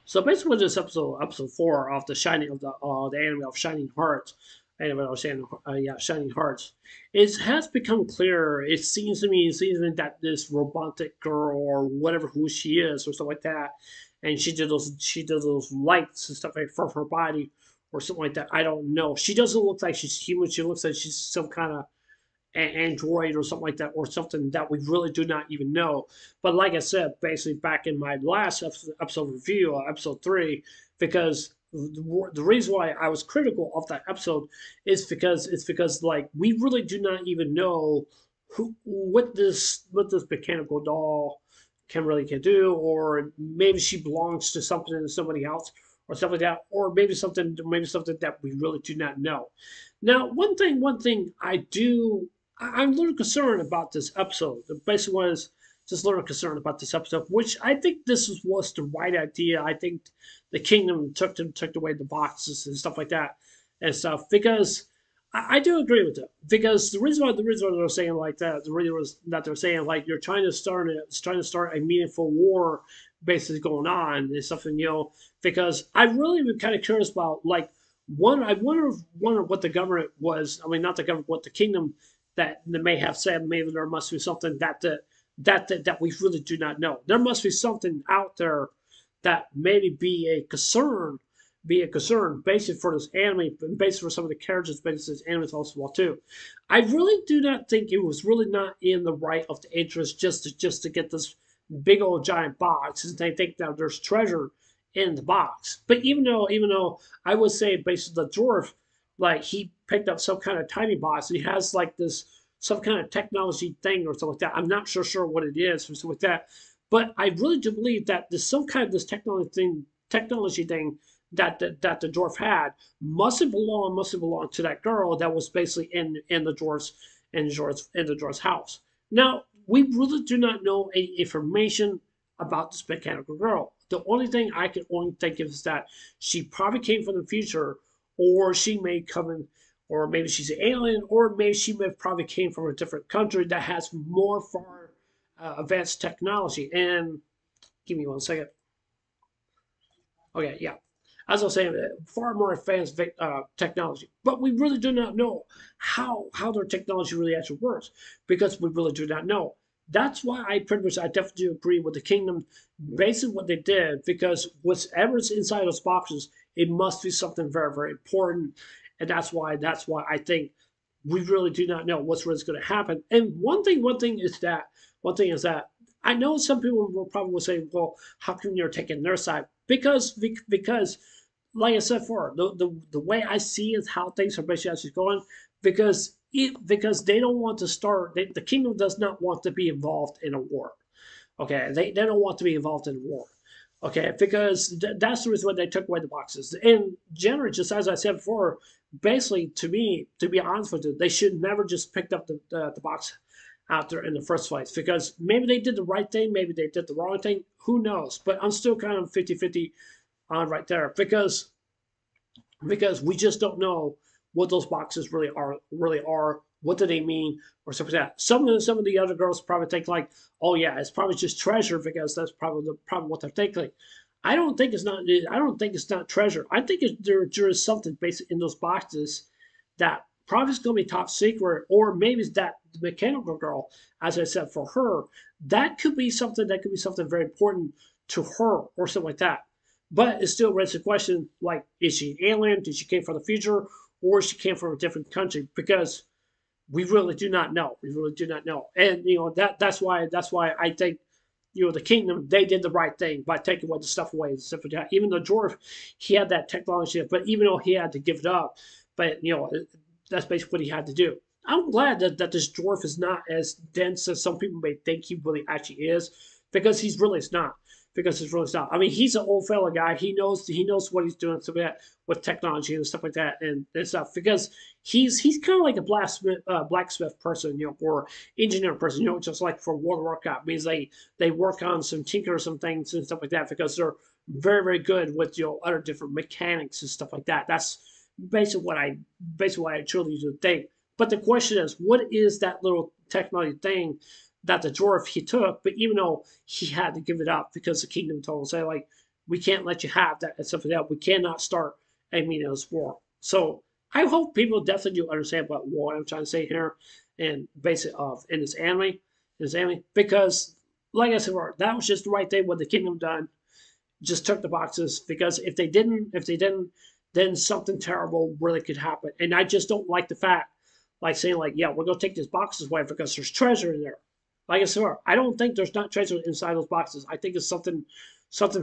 So basically, with this episode 4 of the anime of Shining Hearts, anime of Shining Hearts, it has become clearer. It seems to me that this robotic girl or whatever who she is or stuff like that, and she does those lights and stuff like from her body or something like that. I don't know. She doesn't look like she's human. She looks like she's some kind of Android or something like that, or something that we really do not even know. But like I said, basically back in my last episode review, episode 3, because the reason why I was critical of that episode is because like we really do not even know what this mechanical doll can do, or maybe she belongs to somebody else or something like that, or maybe something that we really do not know. Now, one thing I'm a little concerned about this episode. The basic was just a little concerned about this episode, which I think was the right idea. I think the kingdom took away the boxes and stuff like that and stuff because I do agree with it. Because the reason why they're saying like that, the reason was that they're saying like you're trying to start a meaningful war basically going on is something because I really been kind of curious about like one I wonder what the government was. I mean, not the government, what the kingdom that they may have said. Maybe there must be something that we really do not know. There must be something out there that maybe be a concern basically for this anime, basically for some of the characters, basically this anime also well too. I really do not think it was really not in the right of the interest just to get this big old giant box, and they think that there's treasure in the box. But even though I would say basically the dwarf, like he picked up some kind of tiny box, and he has like this some kind of technology thing or something like that. I'm not sure what it is or something like that. But I really do believe that there's some kind of this technology thing that the dwarf had must have belonged to that girl that was basically in the dwarf's house. Now we really do not know any information about this mechanical girl. The only thing I can only think of is that she probably came from the future, or she may come in, or maybe she's an alien, or maybe she may have probably came from a different country that has more far advanced technology. And give me one second. Okay, yeah. As I was saying, far more advanced technology, but we really do not know how their technology really actually works because we really do not know. That's why I definitely agree with the kingdom, basically what they did, because whatever's inside those boxes, it must be something very very important, and that's why I think we really do not know what's really going to happen. And one thing is that I know some people will probably say, well, how come you're taking their side? Because like I said before, the way I see is how things are basically actually going, because they don't want to the kingdom does not want to be involved in a war. Okay, they don't want to be involved in a war. Okay, because that's the reason why they took away the boxes. And generally, just as I said before, basically to me, to be honest with you, they should never just picked up the box out there in the first place, because maybe they did the right thing, maybe they did the wrong thing, who knows. But I'm still kind of 50-50 on right there, because we just don't know what those boxes really are. What do they mean, or something like that? Some of the other girls probably think like, oh yeah, it's probably just treasure, because that's probably what they're thinking. I don't think it's not. I don't think it's not treasure. I think there is something basic in those boxes that probably is going to be top secret, or maybe it's that the mechanical girl, as I said, for her, that could be something very important to her or something like that. But it still raises the question, like, is she an alien? Did she came from the future? Or she came from a different country? Because we really do not know. We really do not know. And that's why I think the kingdom, they did the right thing by taking the stuff away and stuff like that. Even the dwarf, he had that technology, but even though he had to give it up, but that's basically what he had to do. I'm glad that this dwarf is not as dense as some people may think he really actually is, because he's really not. Because it's really not. I mean, he's an old fella guy. He knows what he's doing, so that with technology and stuff like that and stuff. Because he's kind of like a blacksmith person, or engineer person, just like for World of Warcraft. Means they work on some things and stuff like that, because they're very very good with other different mechanics and stuff like that. That's basically what I truly do think. But the question is, what is that little technology thing that the dwarf he took? But even though he had to give it up because the kingdom told him, say like, we can't let you have that and stuff like that. We cannot start a meaningless war. So I hope people definitely do understand what I'm trying to say here, and basically of in this anime, because like I said, that was just the right thing what the kingdom done. Just took the boxes because if they didn't, then something terrible really could happen. And I just don't like the fact, like saying like, yeah, we're gonna take these boxes away because there's treasure in there. Like I said, I don't think there's not treasure inside those boxes. I think it's something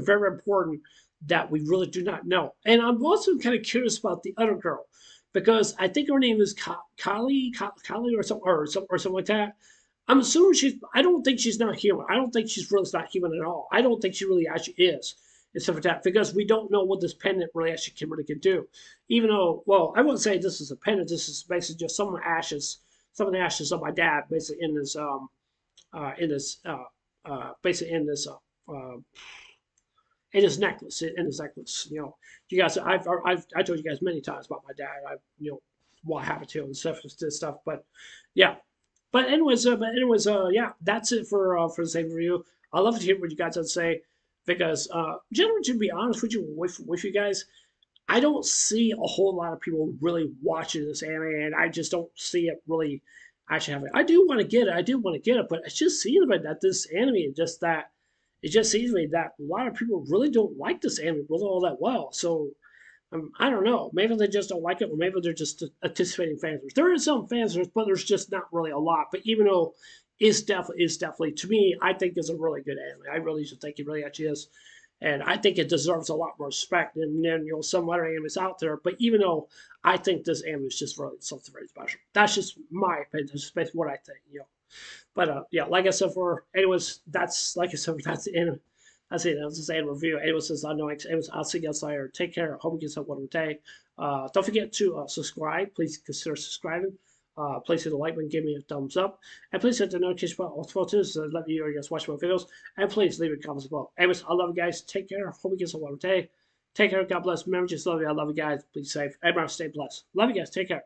very important that we really do not know. And I'm also kind of curious about the other girl because I think her name is Kali or something like that. I'm assuming she's. I don't think she's not human. I don't think she's really not human at all. I don't think she really actually is, and stuff like that, because we don't know what this pendant really can do. Even though, well, I wouldn't say this is a pendant. This is basically just some of the ashes of my dad, basically basically in his necklace. You guys, I told you guys many times about my dad. What happened to him and stuff. But yeah, yeah, that's it for the same review. I love to hear what you guys have to say because, generally, to be honest with you guys, I don't see a whole lot of people really watching this anime, and I just don't see it really actually happening. I do want to get it. I do want to get it, but it just seems like that this anime just that it just seems to me that a lot of people really don't like this anime really all that well. So I don't know. Maybe they just don't like it, or maybe they're just anticipating fans. There is some fans, but there's just not really a lot. But even though it's definitely to me, I think it's a really good anime. I really just think it really actually is, and I think it deserves a lot more respect than some other animes out there. But even though I think this anime is just really something very special, that's just my opinion. That's just basically what I think. But yeah, like I said, that's like I said, that's the end. That's it. That's the end review. Anyways, says I know. Anyways, I'll see you guys later. Take care. Hope you get some one day. Don't forget to subscribe. Please consider subscribing. Please hit the like button, give me a thumbs up, and please hit the notification bell also too, so let me know you guys watch my videos. And please leave your comments below. Anyways, I love you guys. Take care. Hope you get some one day. Take care. God bless. Remember, just love you. I love you guys. Please safe. Everyone stay blessed. Love you guys. Take care.